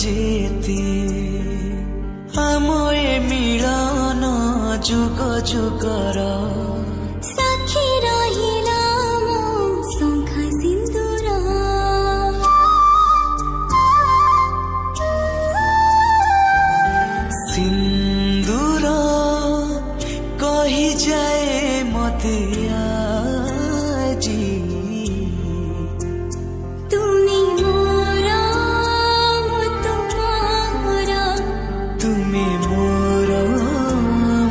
जेते आम ए मिलन जुग जुगर साक्षी रहिला मो शंखा सिंदूर सिंदूर कही जाए मते आजी तुमी मोरा मो तुम्हारा तुमी मोरा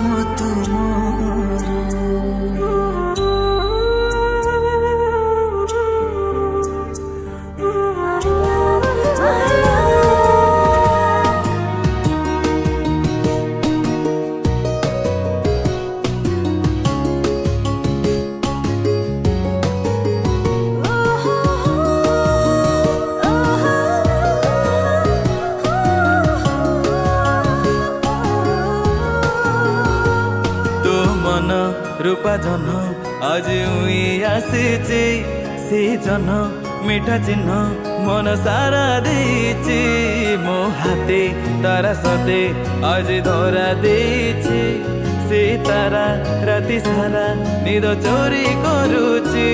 मो तुम्हारा रूपा जन आज उई आसीचे से जन मीठा चिन्ह मन सारा देचे मो हाथे तारा सते आज धरा देचे से तारा राति सारा निद चोरी करुचे।